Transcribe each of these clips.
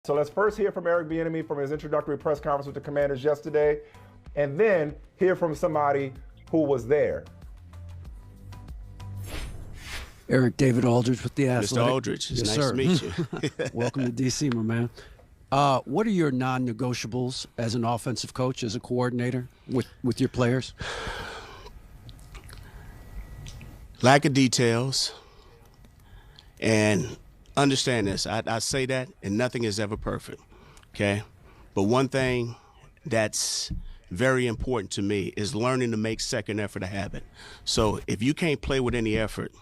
So let's first hear from Eric Bieniemy from his introductory press conference with the Commanders yesterday, and then hear from somebody who was there. Eric, David Aldridge with the Athletic. Mr. Aldridge, it's yes, nice sir. to meet you. Welcome to D.C., my man. What are your non-negotiables as an offensive coach, as a coordinator with your players? Lack of details. And understand this. I say that, and nothing is ever perfect, okay? But one thing that's very important to me is learning to make second effort a habit. So if you can't play with any effort,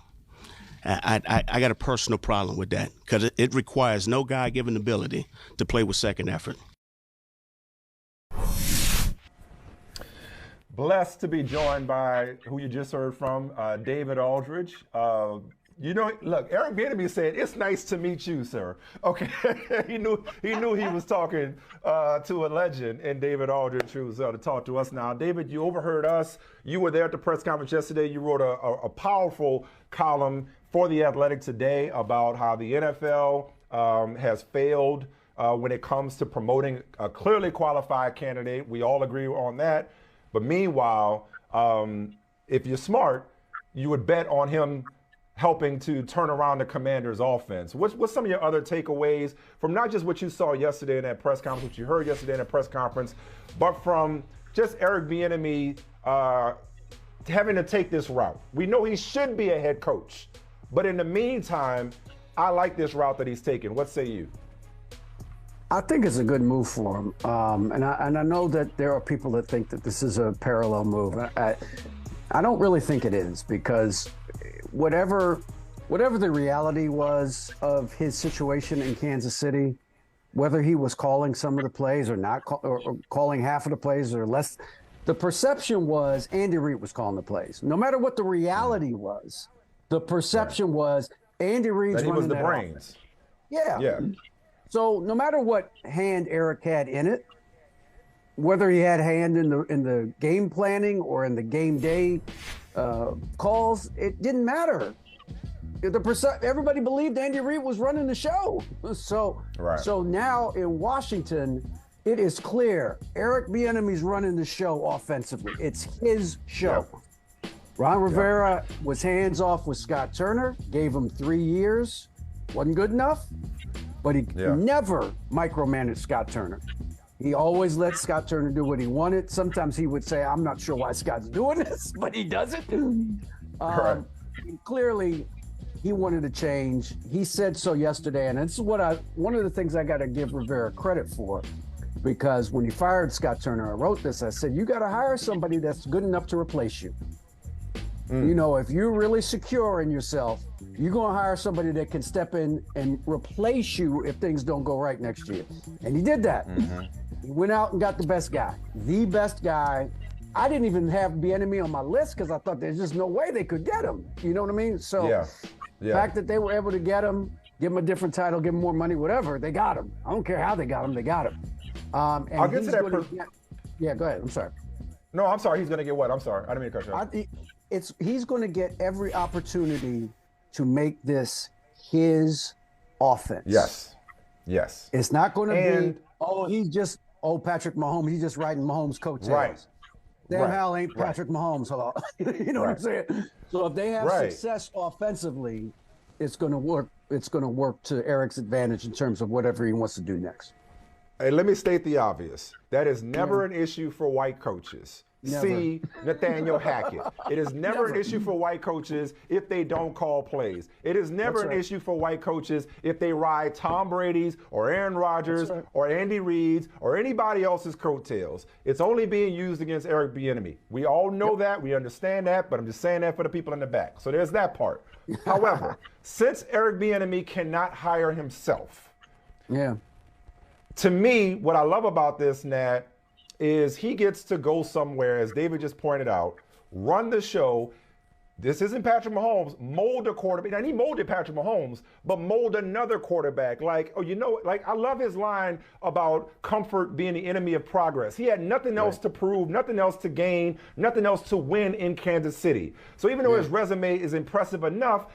I got a personal problem with that because it requires no God-given ability to play with second effort. Blessed to be joined by who you just heard from, David Aldridge. Look, Eric Bieniemy said, "It's nice to meet you, sir." Okay, he knew he was talking to a legend, and David Aldridge, who's to talk to us now. David, you overheard us. You were there at the press conference yesterday. You wrote a powerful column for The Athletic today about how the NFL has failed when it comes to promoting a clearly qualified candidate. We all agree on that. But meanwhile, if you're smart, you would bet on him helping to turn around the Commanders' offense. What's some of your other takeaways from not just what you saw yesterday in that press conference, what you heard yesterday in that press conference, but from just Eric Bieniemy having to take this route? We know he should be a head coach, but in the meantime, I like this route that he's taken. What say you? I think it's a good move for him, and I know that there are people that think that this is a parallel move. I don't really think it is, because whatever the reality was of his situation in Kansas City, whether he was calling some of the plays or not, or calling half of the plays or less, the perception was Andy Reid was calling the plays. No matter what the reality was, the perception was Andy Reid's that he running was the that brains. offense. Yeah. So no matter what hand Eric had in it, whether he had hand in the game planning or in the game day calls, it didn't matter. Everybody believed Andy Reid was running the show. So now in Washington, it is clear Eric Bieniemy's running the show offensively. It's his show. Yep. Ron Rivera was hands off with Scott Turner, gave him 3 years, wasn't good enough, but he never micromanaged Scott Turner. He always let Scott Turner do what he wanted. Sometimes he would say, "I'm not sure why Scott's doing this," but he does it. Clearly, he wanted to change. He said so yesterday, and this is one of the things I got to give Rivera credit for, because when he fired Scott Turner, I wrote this. I said, "You got to hire somebody that's good enough to replace you." You know, if you're really secure in yourself, you're going to hire somebody that can step in and replace you if things don't go right next year. And he did that. He went out and got the best guy. The best guy. I didn't even have Bieniemy on my list because I thought there's just no way they could get him. You know what I mean? So the fact that they were able to get him, give him a different title, give him more money, whatever, they got him. I don't care how they got him, they got him. And I'll get to that. Yeah, go ahead. I'm sorry. No, I'm sorry. He's going to get what? I'm sorry. I didn't mean to cut you off. He's going to get every opportunity to make this his offense. Yes. It's not going to be, Patrick Mahomes, he's just riding Mahomes' coattails. Right. Damn hell ain't Patrick Mahomes. Hello. You know what I'm saying? So if they have success offensively, it's going to work. It's going to work to Eric's advantage in terms of whatever he wants to do next. Hey, let me state the obvious. That is never an issue for white coaches. Never. See Nathaniel Hackett. It is never an issue for white coaches if they don't call plays. It is never an issue for white coaches if they ride Tom Brady's or Aaron Rodgers or Andy Reid's or anybody else's coattails. It's only being used against Eric Bieniemy. We all know that. We understand that, but I'm just saying that for the people in the back. So there's that part. However, since Eric Bieniemy cannot hire himself, to me, what I love about this, Nat, is he gets to go somewhere, as David just pointed out, run the show. This isn't Patrick Mahomes. Mold a quarterback. And he molded Patrick Mahomes, but mold another quarterback. I love his line about comfort being the enemy of progress. He had nothing else to prove, nothing else to gain, nothing else to win in Kansas City. So even though his resume is impressive enough,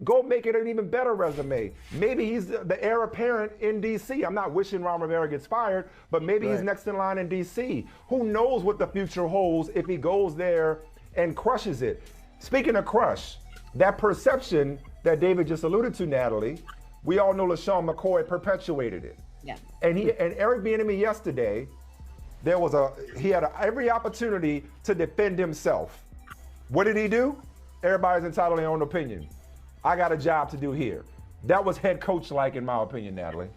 Go make it an even better resume. Maybe he's the heir apparent in D.C. I'm not wishing Ron Rivera gets fired, but maybe he's next in line in D.C. Who knows what the future holds if he goes there and crushes it. Speaking of crush, that perception that David just alluded to, Natalie, we all know LeSean McCoy perpetuated it. Yeah. And Eric Bieniemy yesterday, he had every opportunity to defend himself. What did he do? Everybody's entitled to their own opinion. I got a job to do here. That was head coach-like, in my opinion, Natalie.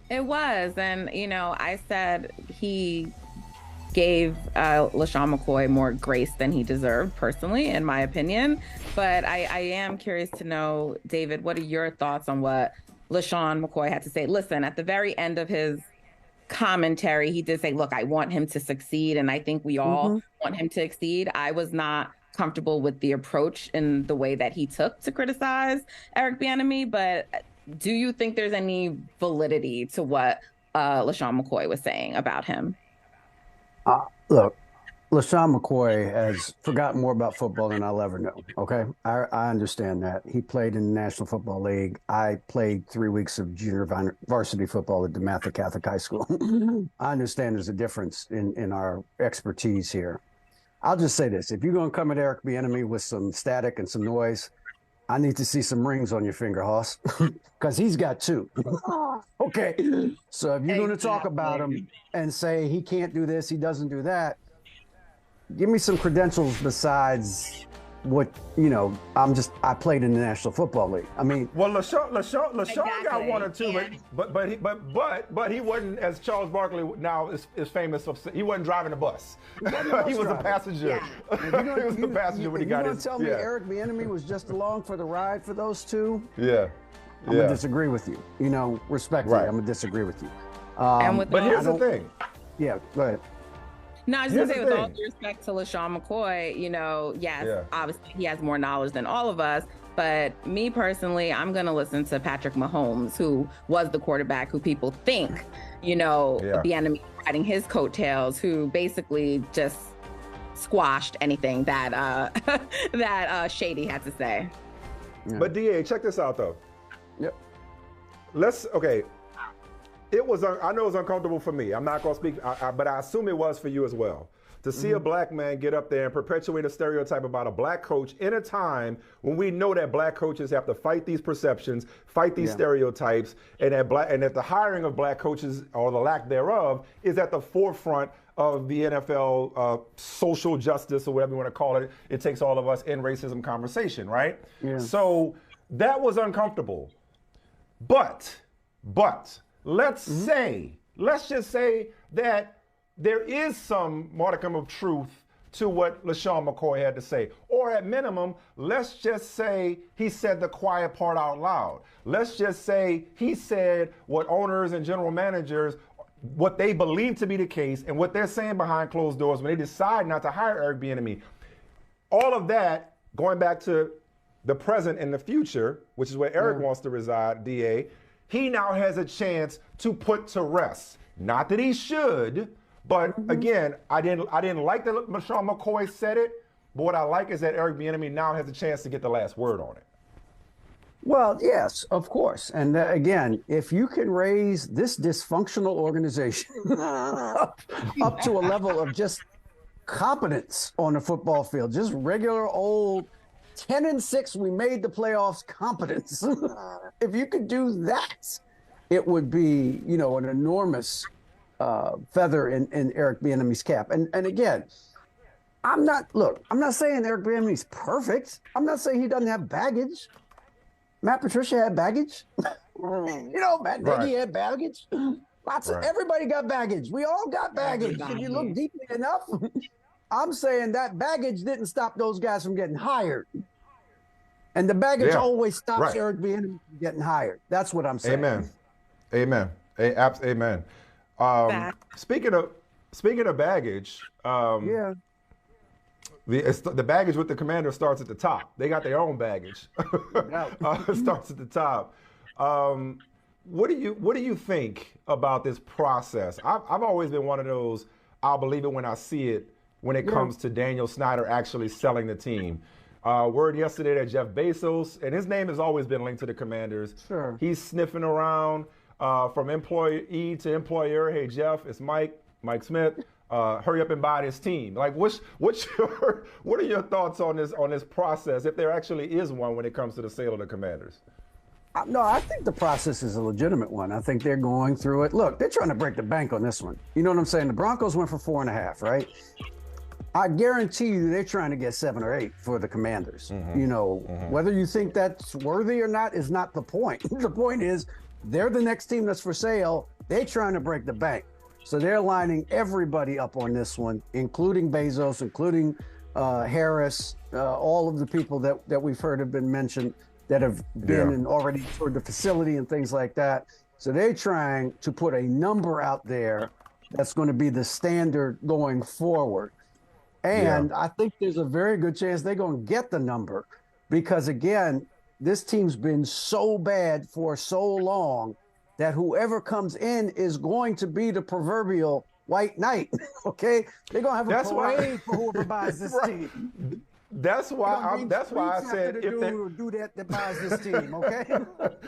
It was. And, I said he gave LeSean McCoy more grace than he deserved, personally, in my opinion. But I am curious to know, David, what are your thoughts on what LeSean McCoy had to say? Listen, at the very end of his commentary, he did say, look, I want him to succeed. And I think we all want him to succeed. I was not comfortable with the approach and the way that he took to criticize Eric Bieniemy, but do you think there's any validity to what LeSean McCoy was saying about him? Look, LeSean McCoy has forgotten more about football than I'll ever know, okay? I understand that. He played in the National Football League. I played 3 weeks of junior varsity football at DeMatha Catholic High School. I understand there's a difference in our expertise here. I'll just say this. If you're going to come at Eric Bieniemy with some static and some noise, I need to see some rings on your finger, Hoss, because he's got two. Okay. So if you're going to talk about him and say he can't do this, he doesn't do that, give me some credentials besides what, I played in the National Football League. I mean, well, LeSean got one or two, but he wasn't, as Charles Barkley now is famous for. He wasn't driving the bus. He was a passenger. Yeah. He was a passenger when he got his. Tell me Eric Bieniemy was just along for the ride for those two? Yeah. I'm gonna disagree with you. Respectfully, I'm gonna disagree with you. But here's the thing. Yeah, go ahead. No, I was going to say, with all due respect to LeSean McCoy, obviously he has more knowledge than all of us. But me personally, I'm going to listen to Patrick Mahomes, who was the quarterback who people think, Bieniemy riding his coattails, who basically just squashed anything that Shady had to say. Yeah. But DA, check this out though. Yep. It was, I know it was uncomfortable for me. I'm not going to speak, but I assume it was for you as well. To see a black man get up there and perpetuate a stereotype about a black coach in a time when we know that black coaches have to fight these perceptions, fight these stereotypes, and that the hiring of black coaches, or the lack thereof, is at the forefront of the NFL social justice, or whatever you want to call it. It takes all of us in racism conversation, right? Yeah. So that was uncomfortable. But let's just say that there is some modicum of truth to what LeSean McCoy had to say. Or at minimum, let's just say he said the quiet part out loud. Let's just say he said what owners and general managers, what they believe to be the case, and what they're saying behind closed doors when they decide not to hire Eric Bieniemy. All of that, going back to the present and the future, which is where Eric wants to reside, DA, he now has a chance to put to rest. Not that he should, but again, I didn't like that LeSean McCoy said it, but what I like is that Eric Bieniemy now has a chance to get the last word on it. Well, yes, of course. And again, if you can raise this dysfunctional organization up to a level of just competence on the football field, just regular old 10-6, we made the playoffs competence. If you could do that, it would be, an enormous feather in Eric Bieniemy's cap. And again, I'm not saying Eric Bieniemy's perfect. I'm not saying he doesn't have baggage. Matt Patricia had baggage. Matt Nagy had baggage. Everybody got baggage. We all got baggage. If you look deeply enough, I'm saying that baggage didn't stop those guys from getting hired. And the baggage always stops Eric Bieniemy from getting hired. That's what I'm saying. Amen. Amen. Speaking of baggage, the baggage with the Commander starts at the top. They got their own baggage. It starts at the top. What do you think about this process? I've always been one of those, I'll believe it when I see it, when it comes to Daniel Snyder actually selling the team. Word yesterday that Jeff Bezos, and his name has always been linked to the Commanders. Sure. He's sniffing around from employee to employer. Hey, Jeff, it's Mike Smith. Hurry up and buy this team. Like, what are your thoughts on this process, if there actually is one, when it comes to the sale of the Commanders? No, I think the process is a legitimate one. I think they're going through it. Look, they're trying to break the bank on this one. You know what I'm saying? The Broncos went for 4.5, right? I guarantee you they're trying to get 7 or 8 for the Commanders. You know, whether you think that's worthy or not is not the point. The point is they're the next team that's for sale. They're trying to break the bank. So they're lining everybody up on this one, including Bezos, including Harris, all of the people that we've heard have been mentioned that have been and already toured the facility and things like that. So they're trying to put a number out there that's going to be the standard going forward. And I think there's a very good chance they're going to get the number because, again, this team's been so bad for so long that whoever comes in is going to be the proverbial white knight, okay? They're going to have a parade for whoever buys this team. That's why I said if they do that buys this team, okay?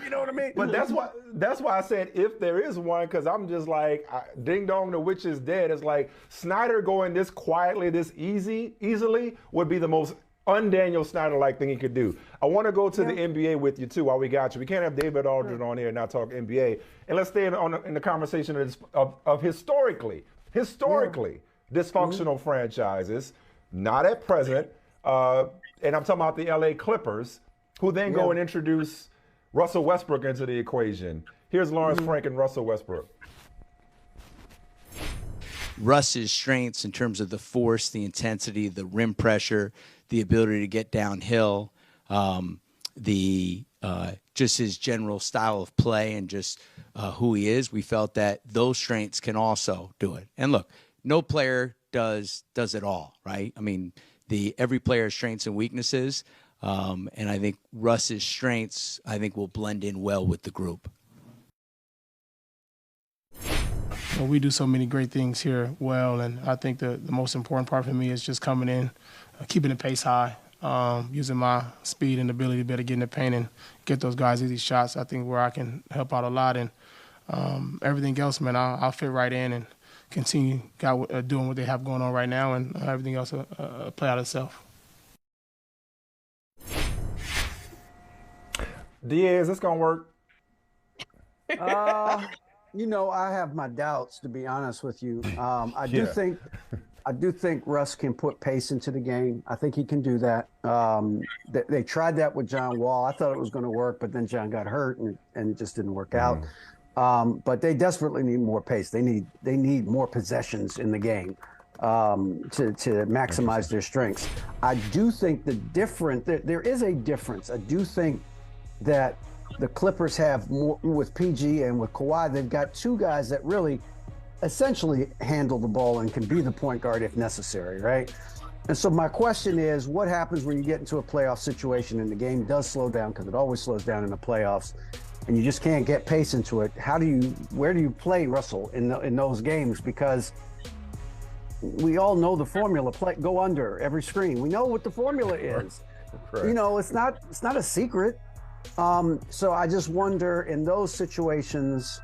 You know what I mean? But that's why I said if there is one, because I'm just like, ding dong, the witch is dead. It's like Snyder going this quietly, this easily would be the most un-Daniel Snyder-like thing he could do. I want to go to the NBA with you too while we got you. We can't have David Aldridge on here and not talk NBA. And let's stay in the conversation of historically dysfunctional franchises, not at present. And I'm talking about the LA Clippers, who then go and introduce Russell Westbrook into the equation. Here's Lawrence Frank and Russell Westbrook. Russ's strengths in terms of the force, the intensity, the rim pressure, the ability to get downhill, just his general style of play and just who he is, we felt that those strengths can also do it. And look, no player does it all, right? I mean, every player's strengths and weaknesses, and I think Russ's strengths, will blend in well with the group. Well, we do so many great things here well, and I think the most important part for me is just coming in, keeping the pace high, using my speed and ability to better get in the paint and get those guys easy shots. I think where I can help out a lot, and everything else, man, I'll fit right in and continue doing what they have going on right now, and everything else play out itself. DA, is this gonna work? You know, I have my doubts, to be honest with you. I do think Russ can put pace into the game. I think he can do that. They tried that with John Wall. I thought it was going to work, but then John got hurt and it just didn't work out. But they desperately need more pace. They need more possessions in the game to maximize their strengths. I do think there is a difference. I do think that the Clippers have more with PG and with Kawhi. They've got two guys that really essentially handle the ball and can be the point guard if necessary, right? And so my question is, what happens when you get into a playoff situation and the game does slow down, because it always slows down in the playoffs, and you just can't get pace into it? Where do you play Russell in those games? Because we all know the formula: go under every screen. We know what the formula is. Right. You know, it's not a secret. So I just wonder, in those situations,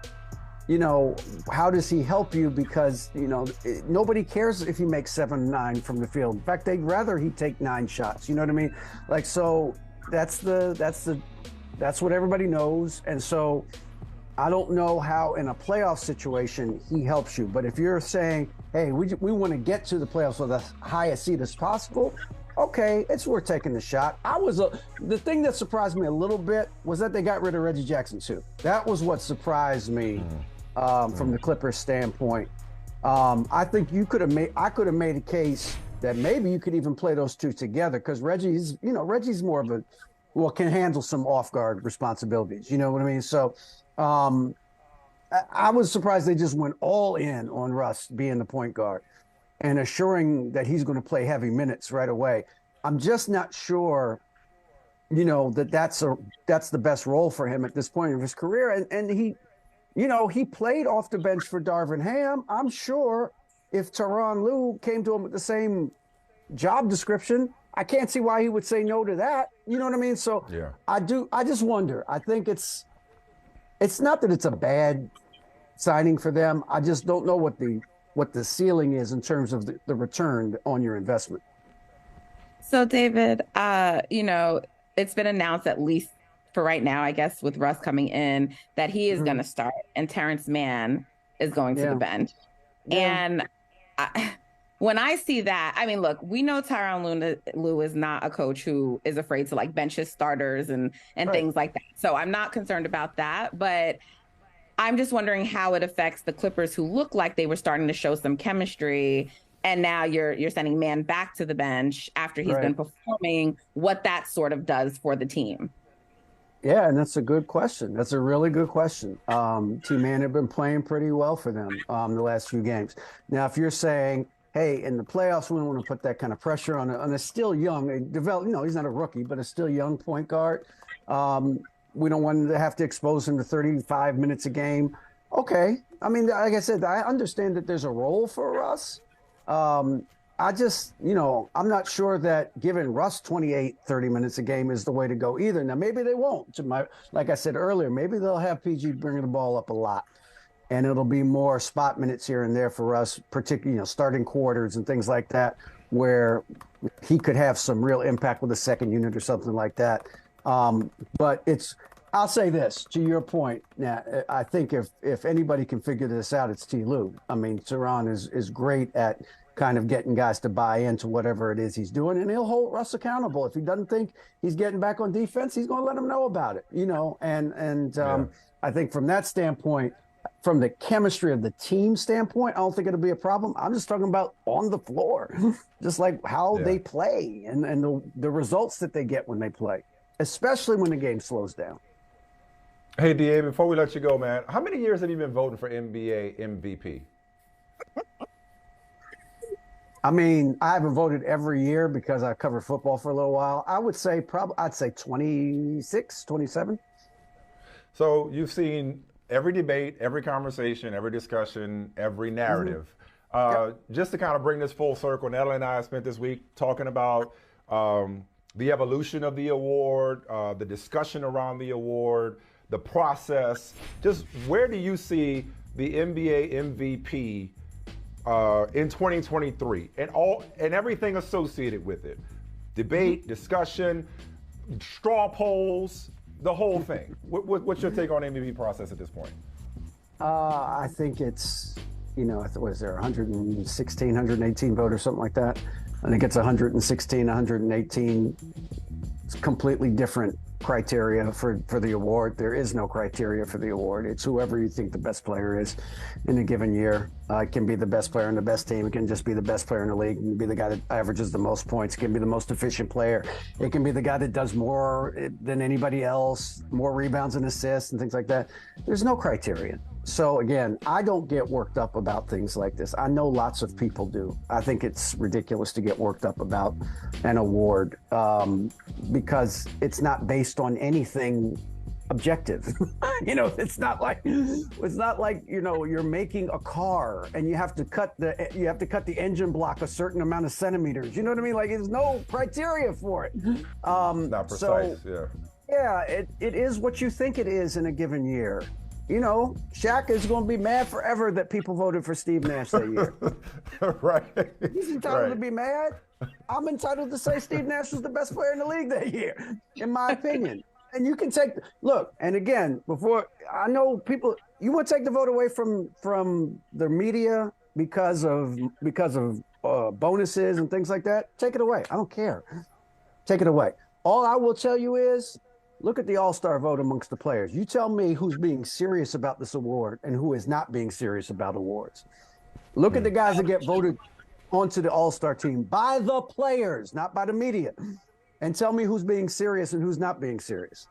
you know, how does he help you? Because, you know, nobody cares if he makes 7-9 from the field. In fact, they'd rather he take 9 shots. You know what I mean? Like, so that's what everybody knows. And so I don't know how in a playoff situation he helps you. But if you're saying, hey, we want to get to the playoffs with the highest seed as possible, okay, it's worth taking the shot. The thing that surprised me a little bit was that they got rid of Reggie Jackson too. That was what surprised me from the Clippers standpoint. I think I could have made a case that maybe you could even play those two together, because Reggie's more of can handle some off guard responsibilities. You know what I mean? So I was surprised they just went all in on Russ being the point guard and assuring that he's going to play heavy minutes right away. I'm just not sure, you know, that's the best role for him at this point of his career. And he played off the bench for Darvin Ham. I'm sure if Tyronn Lue came to him with the same job description, I can't see why he would say no to that. You know what I mean? So Yeah. I just wonder. I think it's not that it's a bad signing for them. I just don't know what the ceiling is in terms of the return on your investment. So, David, it's been announced, at least for right now, I guess, with Russ coming in, that he is going to start and Terrence Mann is going to the bench. Yeah. And when I see that, I mean, look, we know Tyronn Lue is not a coach who is afraid to bench his starters and things like that. So I'm not concerned about that. But I'm just wondering how it affects the Clippers, who look like they were starting to show some chemistry. And now you're sending Mann back to the bench after he's been performing, what that sort of does for the team. Yeah, and that's a good question. That's a really good question. T-Man have been playing pretty well for them the last few games. Now, if you're saying, hey, in the playoffs, we don't want to put that kind of pressure on a still young, he's not a rookie, but a still young point guard. We don't want to have to expose him to 35 minutes a game. Okay. I mean, like I said, I understand that there's a role for Russ. I just, I'm not sure that giving Russ 28, 30 minutes a game is the way to go either. Now, maybe they won't. Like I said earlier, maybe they'll have PG bringing the ball up a lot, and it'll be more spot minutes here and there for Russ, particularly, starting quarters and things like that, where he could have some real impact with a second unit or something like that. But I'll say this, to your point. Now, I think if anybody can figure this out, it's T. Lue. I mean, Tyronn is great at kind of getting guys to buy into whatever it is he's doing, and he'll hold Russ accountable. If he doesn't think he's getting back on defense, he's going to let him know about it, I think from that standpoint, from the chemistry of the team standpoint, I don't think it'll be a problem. I'm just talking about on the floor, just like how they play and the results that they get when they play, especially when the game slows down. Hey, DA, before we let you go, man, how many years have you been voting for NBA MVP? I mean, I haven't voted every year because I covered football for a little while. I would say I'd say 26, 27. So you've seen every debate, every conversation, every discussion, every narrative. Just to kind of bring this full circle, Natalie and I have spent this week talking about the evolution of the award, the discussion around the award, the process. Just where do you see the NBA MVP in 2023 and everything associated with it? Debate, discussion, straw polls, the whole thing. What's your take on the MVP process at this point? I think it's, what is there, 116, 118 voters, something like that. I think it's 116, 118. It's completely different criteria for the award. There is no criteria for the award. It's whoever you think the best player is in a given year. It can be the best player on the best team. It can just be the best player in the league. It can be the guy that averages the most points. It can be the most efficient player. It can be the guy that does more than anybody else, more rebounds and assists and things like that. There's no criteria. So again, I don't get worked up about things like this. I know lots of people do. I think it's ridiculous to get worked up about an award because it's not based on anything objective. It's not like you're making a car and you have to cut the engine block a certain amount of centimeters. You know what I mean? Like, there's no criteria for it. Not precise. Yeah, it is what you think it is in a given year. Shaq is going to be mad forever that people voted for Steve Nash that year. Right. He's entitled to be mad. I'm entitled to say Steve Nash was the best player in the league that year, in my opinion. And you can look, and again, before I know people, you want to take the vote away from the media because of bonuses and things like that. Take it away. I don't care. Take it away. All I will tell you is, look at the all-star vote amongst the players. You tell me who's being serious about this award and who is not being serious about awards. Look at the guys that get voted onto the all-star team by the players, not by the media, and tell me who's being serious and who's not being serious.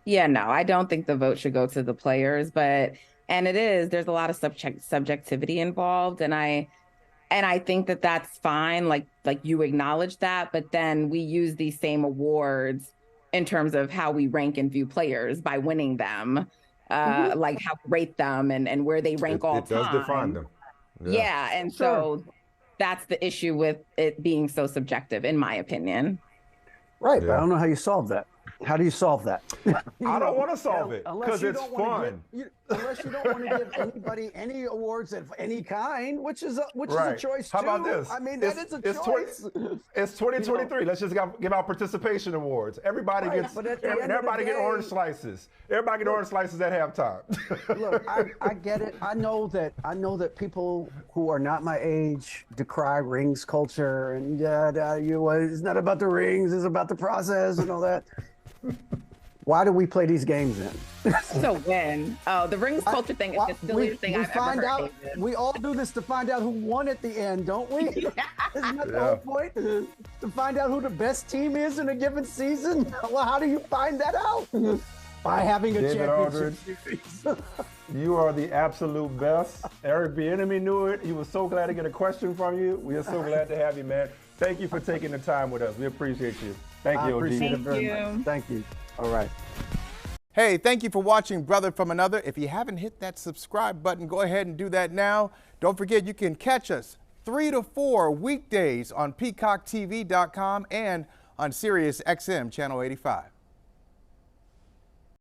Yeah, no, I don't think the vote should go to the players, there's a lot of subjectivity involved. And I think that that's fine. Like you acknowledge that, but then we use these same awards in terms of how we rank and view players by winning them, like how we rate them and where they rank all time. It does define them. Yeah. And so that's the issue with it being so subjective, in my opinion. Right, but I don't know how you solve that. How do you solve that? I don't want to solve it because it's fun. Unless you don't want to give anybody any awards of any kind, which is a choice too. How about this? I mean, that is a choice. It's 2023. Let's just give out participation awards. Everybody gets, everybody get orange slices. Everybody get orange slices at halftime. Look, I get it. I know that people who are not my age decry rings culture and it's not about the rings, it's about the process and all that. Why do we play these games then? So when? Oh, the rings culture thing is the silliest thing I've ever heard. We all do this to find out who won at the end, don't we? Isn't that the whole point? To find out who the best team is in a given season? Well, how do you find that out? By having a championship series. You are the absolute best. Eric Bieniemy knew it. He was so glad to get a question from you. We are so glad to have you, man. Thank you for taking the time with us. We appreciate you. Thank you, OG. I appreciate it very much. Thank you. All right. Hey, thank you for watching Brother from Another. If you haven't hit that subscribe button, go ahead and do that now. Don't forget, you can catch us 3 to 4 weekdays on PeacockTV.com and on Sirius XM Channel 85.